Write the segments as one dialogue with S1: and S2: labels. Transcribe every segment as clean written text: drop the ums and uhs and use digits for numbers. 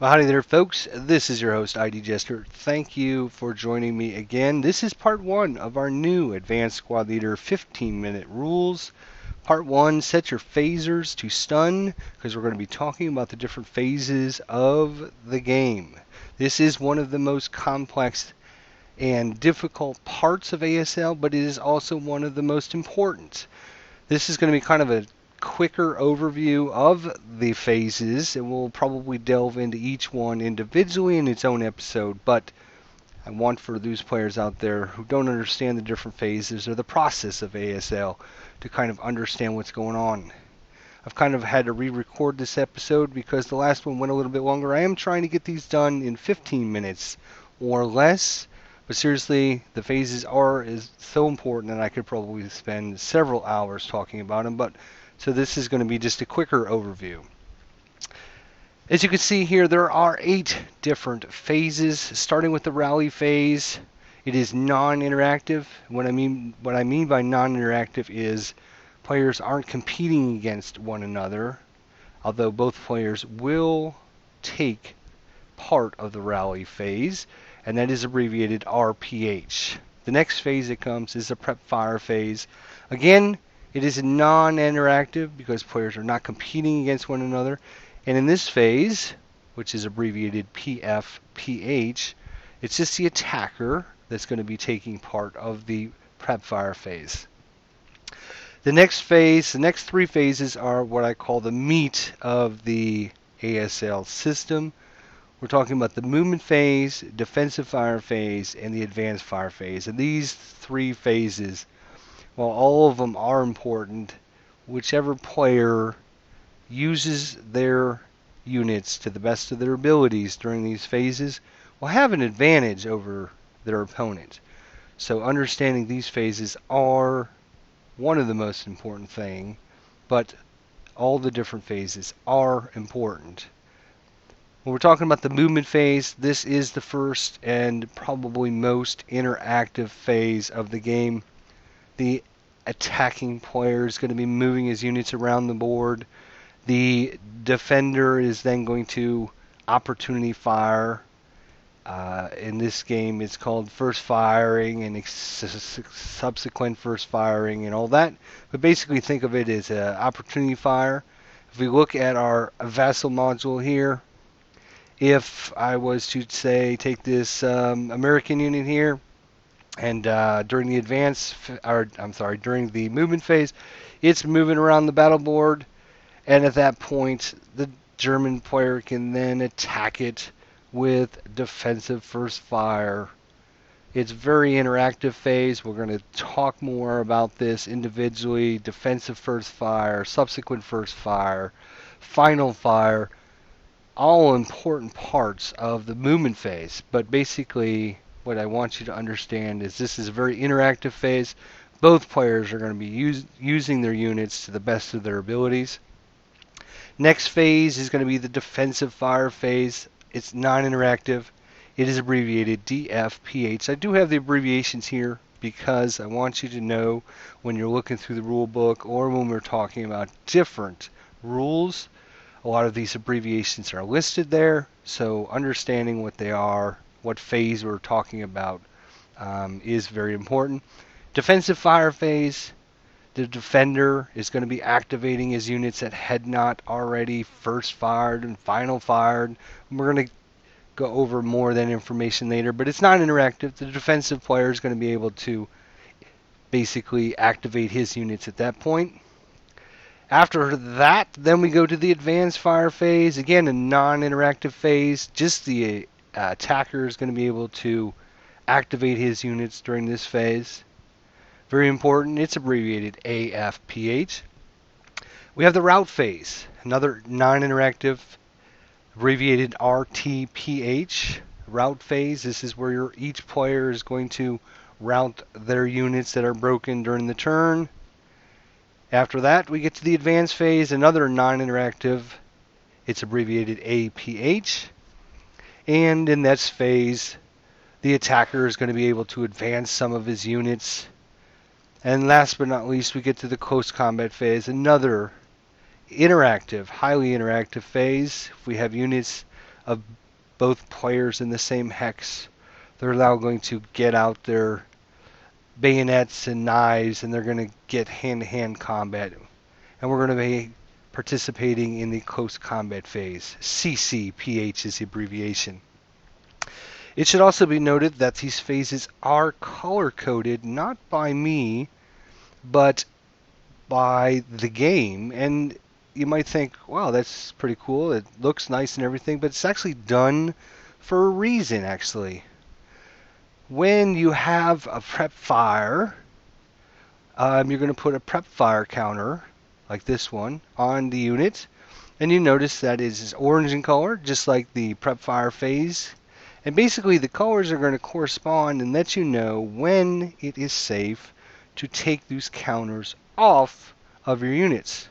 S1: Well, howdy there, folks. This is your host, idjester. Thank you for joining me again. This is part one of our new Advanced Squad Leader 15-minute rules. Part one, set your phasers to stun, because we're going to be talking about the different phases of the game. This is one of the most complex and difficult parts of ASL, but it is also one of the most important. This is going to be kind of a quicker overview of the phases, and we'll probably delve into each one individually in its own episode, but I want for those players out there who don't understand the different phases or the process of ASL to kind of understand what's going on. I've kind of had to re-record this episode because the last one went a little bit longer. I am trying to get these done in 15 minutes or less, but seriously, the phases is so important that I could probably spend several hours talking about them, but so this is going to be just a quicker overview. As you can see here, there are 8 different phases, starting with the rally phase. It is non-interactive. What I mean by non-interactive is players aren't competing against one another, although both players will take part of the rally phase, and that is abbreviated RPH. The next phase that comes is the prep fire phase. Again, it is non-interactive because players are not competing against one another. And in this phase, which is abbreviated PFPH, it's just the attacker that's going to be taking part of the prep fire phase. The next 3 phases are what I call the meat of the ASL system. We're talking about the movement phase, defensive fire phase, and the advanced fire phase. And these 3 phases, while all of them are important, whichever player uses their units to the best of their abilities during these phases will have an advantage over their opponent. So understanding these phases are one of the most important thing, but all the different phases are important. When we're talking about the movement phase, this is the first and probably most interactive phase of the game. The attacking player is going to be moving his units around the board. The defender is then going to opportunity fire. In this game, it's called first firing and subsequent first firing and all that. But basically, think of it as an opportunity fire. If we look at our vassal module here, if I was to say take this American unit here, and during the movement phase, it's moving around the battle board, and at that point, the German player can then attack it with defensive first fire. It's very interactive phase. We're going to talk more about this individually. Defensive first fire, subsequent first fire, final fire, all important parts of the movement phase. But basically, what I want you to understand is this is a very interactive phase. Both players are going to be using their units to the best of their abilities. Next phase is going to be the defensive fire phase. It's non-interactive. It is abbreviated DFPH. I do have the abbreviations here because I want you to know when you're looking through the rule book or when we're talking about different rules, a lot of these abbreviations are listed there, so understanding what they are, what phase we're talking about, is very important. Defensive fire phase, the defender is going to be activating his units that had not already first fired and final fired. We're going to go over more of that information later, but it's not interactive. The defensive player is going to be able to basically activate his units at that point. After that, then we go to the advanced fire phase. Again, a non-interactive phase. Just the attacker is going to be able to activate his units during this phase. Very important. It's abbreviated AFPH. We have the route phase, another non-interactive, abbreviated RTPH. Route phase. This is where each player is going to route their units that are broken during the turn. After that, we get to the advanced phase, another non-interactive. It's abbreviated APH. And in this phase, the attacker is going to be able to advance some of his units. And last but not least, we get to the close combat phase, another interactive, highly interactive phase. If we have units of both players in the same hex. They're now going to get out their bayonets and knives, and they're going to get hand-to-hand combat. And we're going to be participating in the close combat phase. CCPH is the abbreviation. It should also be noted that these phases are color-coded, not by me, but by the game. And you might think, wow, that's pretty cool. It looks nice and everything, but it's actually done for a reason, actually. When you have a prep fire, you're going to put a prep fire counter, like this one, on the unit. And you notice that it is orange in color, just like the prep fire phase. And basically the colors are going to correspond and let you know when it is safe to take these counters off of your units.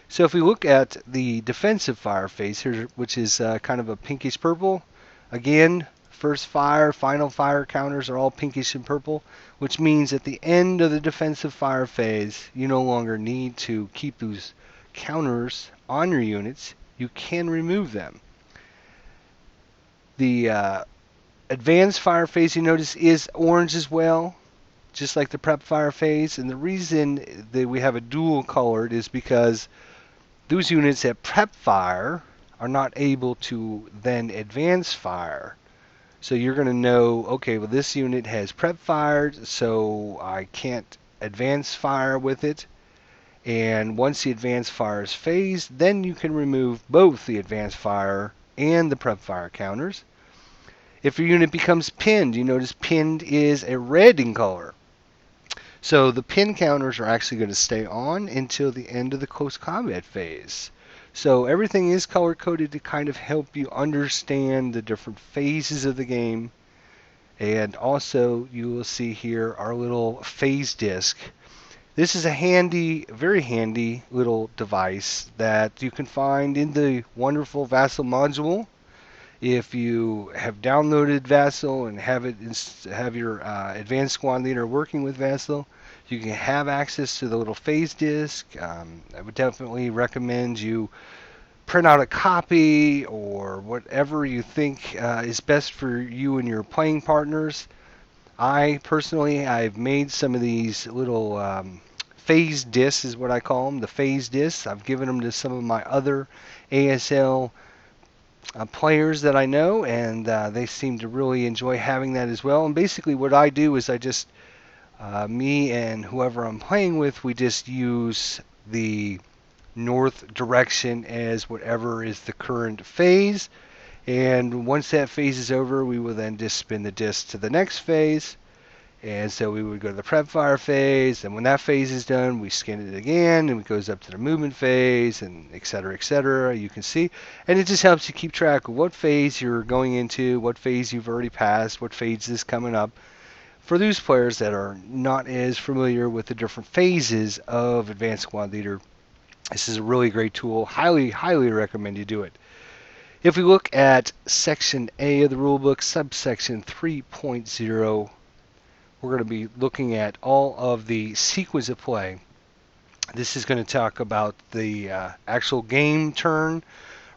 S1: So if we look at the defensive fire phase here, which is kind of a pinkish purple, again, first fire, final fire counters are all pinkish and purple, which means at the end of the defensive fire phase, you no longer need to keep those counters on your units. You can remove them. The advanced fire phase, you notice, is orange as well, just like the prep fire phase. And the reason that we have a dual colored is because those units at prep fire are not able to then advance fire. So you're going to know, okay, well, this unit has prep fired, so I can't advance fire with it. And once the advanced fire is phased, then you can remove both the advanced fire and the prep fire counters. If your unit becomes pinned, you notice pinned is a red in color. So the pin counters are actually going to stay on until the end of the close combat phase. So everything is color coded to kind of help you understand the different phases of the game. And also you will see here our little phase disc. This is a handy, very handy little device that you can find in the wonderful Vassal module. If you have downloaded Vassal and have your advanced squad leader working with Vassal, you can have access to the little phase disc. I would definitely recommend you print out a copy or whatever you think is best for you and your playing partners. I've made some of these little phase discs, is what I call them, the phase discs. I've given them to some of my other ASL players that I know, and they seem to really enjoy having that as well. And basically what I do is me and whoever I'm playing with, we just use the north direction as whatever is the current phase. And once that phase is over, we will then just spin the disc to the next phase. And so we would go to the prep fire phase, and when that phase is done, we skin it again, and it goes up to the movement phase, and et cetera, you can see. And it just helps you keep track of what phase you're going into, what phase you've already passed, what phase is coming up. For those players that are not as familiar with the different phases of Advanced Squad Leader, this is a really great tool. Highly, highly recommend you do it. If we look at Section A of the rulebook, subsection 3.0, we're going to be looking at all of the sequence of play. This is going to talk about the actual game turn.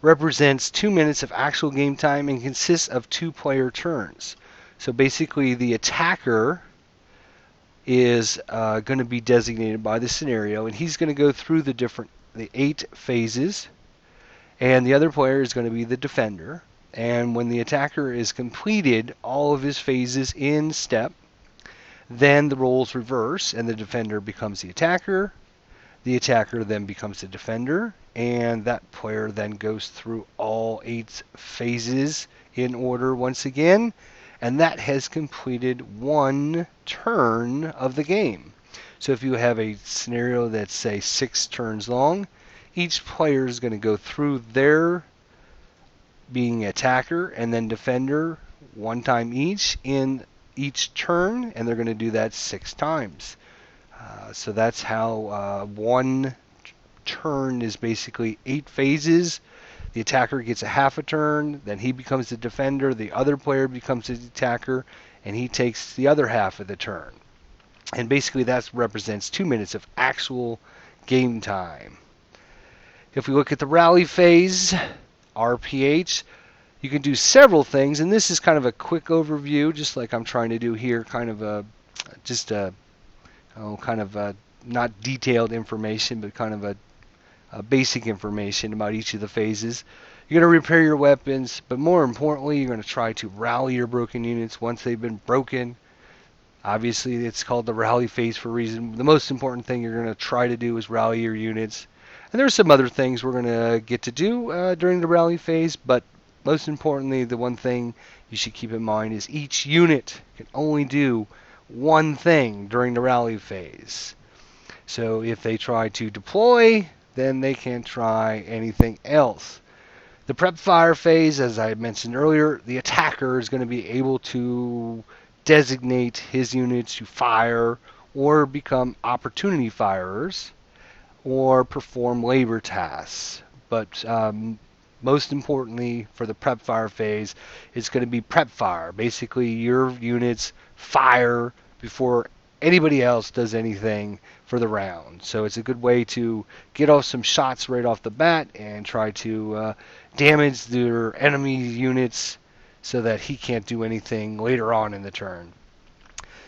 S1: Represents 2 minutes of actual game time and consists of 2-player turns. So basically the attacker is going to be designated by the scenario, and he's going to go through the 8 phases, and the other player is going to be the defender. And when the attacker is completed all of his phases in step, then the roles reverse, and the defender becomes the attacker. The attacker then becomes the defender, and that player then goes through all 8 phases in order once again, and that has completed 1 turn of the game. So if you have a scenario that's, say, 6 turns long, each player is going to go through their being attacker and then defender 1 time each in each turn, and they're going to do that 6 times. So that's how 1 turn is basically 8 phases. The attacker gets a half a turn, then he becomes the defender, the other player becomes the attacker, and he takes the other half of the turn. And basically that represents 2 minutes of actual game time. If we look at the rally phase, RPH, You can do several things, and this is kind of a quick overview, just like I'm trying to do here, kind of just a kind of not detailed information, but kind of a basic information about each of the phases. You're going to repair your weapons, but more importantly, you're going to try to rally your broken units once they've been broken. Obviously, it's called the rally phase for a reason. The most important thing you're going to try to do is rally your units. And there's some other things we're going to get to do during the rally phase, but most importantly, the one thing you should keep in mind is each unit can only do one thing during the rally phase. So if they try to deploy, then they can't try anything else. The prep fire phase, as I mentioned earlier, the attacker is going to be able to designate his units to fire or become opportunity firers or perform labor tasks. But most importantly for the prep fire phase, it's going to be prep fire. Basically, your units fire before anybody else does anything for the round. So it's a good way to get off some shots right off the bat and try to damage their enemy units so that he can't do anything later on in the turn.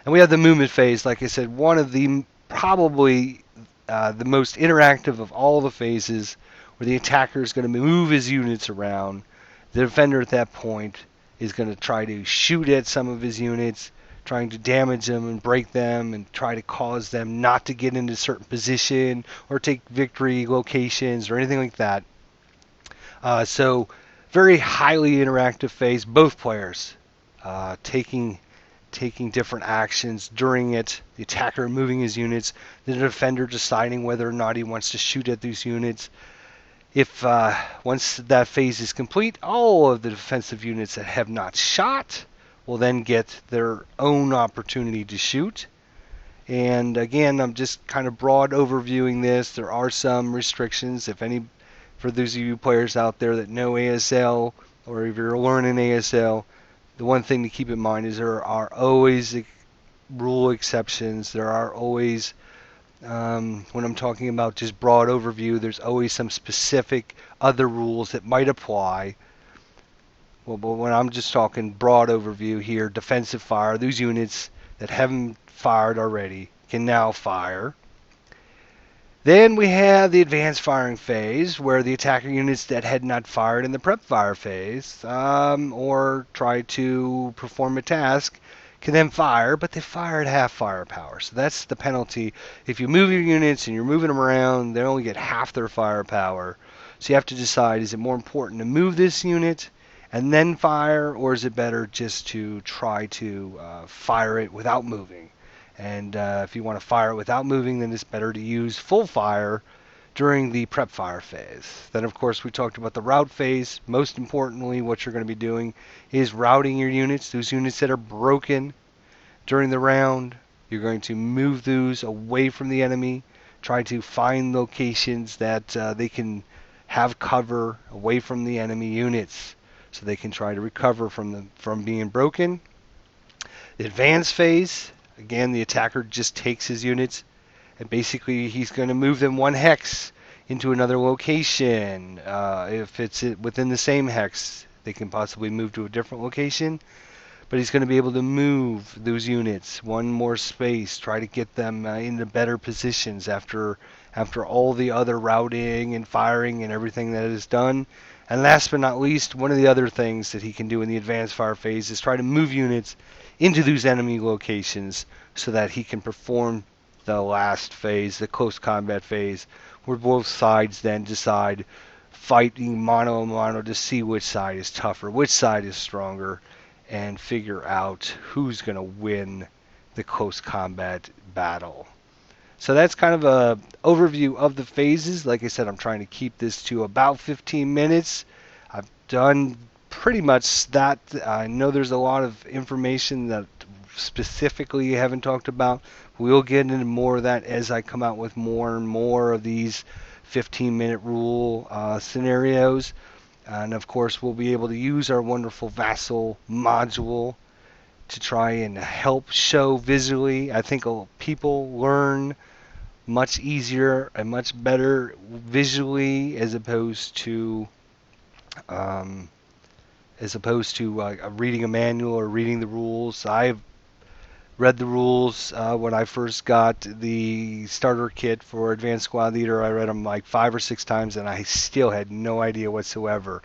S1: And we have the movement phase, like I said, one of the probably the most interactive of all the phases, where the attacker is going to move his units around. The defender at that point is going to try to shoot at some of his units, trying to damage them and break them and try to cause them not to get into a certain position or take victory locations or anything like that. So very highly interactive phase. Both players taking different actions during it. The attacker moving his units, the defender deciding whether or not he wants to shoot at these units. If once that phase is complete, all of the defensive units that have not shot will then get their own opportunity to shoot. And again, I'm just kind of broad overviewing this. There are some restrictions. If any, for those of you players out there that know ASL, or if you're learning ASL, the one thing to keep in mind is there are always rule exceptions. There are always, when I'm talking about just broad overview, there's always some specific other rules that might apply. Well, but when I'm just talking broad overview here, defensive fire, those units that haven't fired already can now fire. Then we have the advanced firing phase, where the attacker units that had not fired in the prep fire phase or tried to perform a task can then fire, but they fire at half firepower. So that's the penalty. If you move your units and you're moving them around, they only get half their firepower. So you have to decide, is it more important to move this unit and then fire, or is it better just to try to fire it without moving? And if you want to fire it without moving, then it's better to use full fire during the prep fire phase. Then, of course, we talked about the route phase. Most importantly, what you're going to be doing is routing your units. Those units that are broken during the round, you're going to move those away from the enemy. Try to find locations that they can have cover away from the enemy units, so they can try to recover from being broken. The advanced phase, again, the attacker just takes his units and basically he's going to move them one hex into another location. If it's within the same hex, they can possibly move to a different location. But he's going to be able to move those units one more space, try to get them into better positions after all the other routing and firing and everything that is done. And last but not least, one of the other things that he can do in the advanced fire phase is try to move units into those enemy locations so that he can perform the last phase, the close combat phase, where both sides then decide, fighting mano a mano, to see which side is tougher, which side is stronger, and figure out who's going to win the close combat battle. So that's kind of a overview of the phases. Like I said, I'm trying to keep this to about 15 minutes. I've done pretty much that. I know there's a lot of information that specifically you haven't talked about. We'll get into more of that as I come out with more and more of these 15-minute rule scenarios. And of course, we'll be able to use our wonderful Vassal module to try and help show visually. I think people learn much easier and much better visually as opposed to as opposed to reading a manual or reading the rules. I've read the rules when I first got the starter kit for Advanced Squad Leader. I read them like 5 or 6 times, and I still had no idea whatsoever.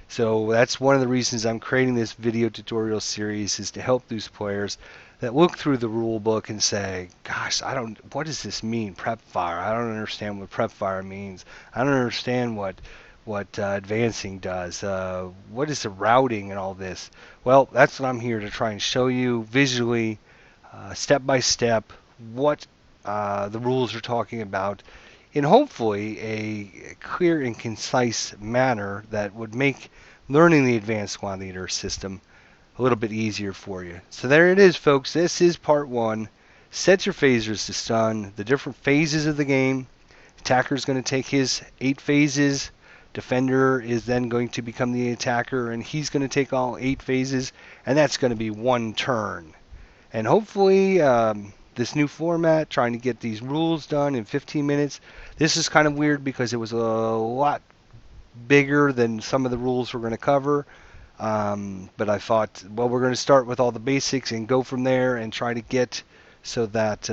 S1: So that's one of the reasons I'm creating this video tutorial series, is to help those players that look through the rule book and say, gosh, what does this mean, prep fire? I don't understand what prep fire means. I don't understand what advancing does. What is the routing and all this? Well, that's what I'm here to try and show you visually, step by step, what the rules are talking about, in hopefully a clear and concise manner that would make learning the Advanced Squad Leader system a little bit easier for you. So there it is, folks. This is part 1. Set your phasers to stun, the different phases of the game. Attacker is going to take his 8 phases. Defender is then going to become the attacker, and he's going to take all 8 phases, and that's going to be 1 turn. And hopefully, this new format, trying to get these rules done in 15 minutes, this is kind of weird because it was a lot bigger than some of the rules we're going to cover. But I thought, well, we're going to start with all the basics and go from there and try to get so that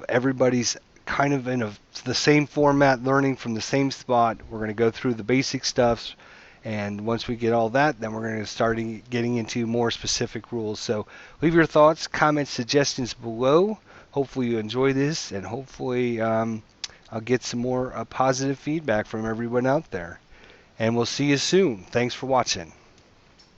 S1: everybody's kind of in the same format, learning from the same spot. We're going to go through the basic stuff, and once we get all that, then we're going to start getting into more specific rules. So leave your thoughts, comments, suggestions below. Hopefully you enjoy this, and hopefully I'll get some more positive feedback from everyone out there. And we'll see you soon. Thanks for watching.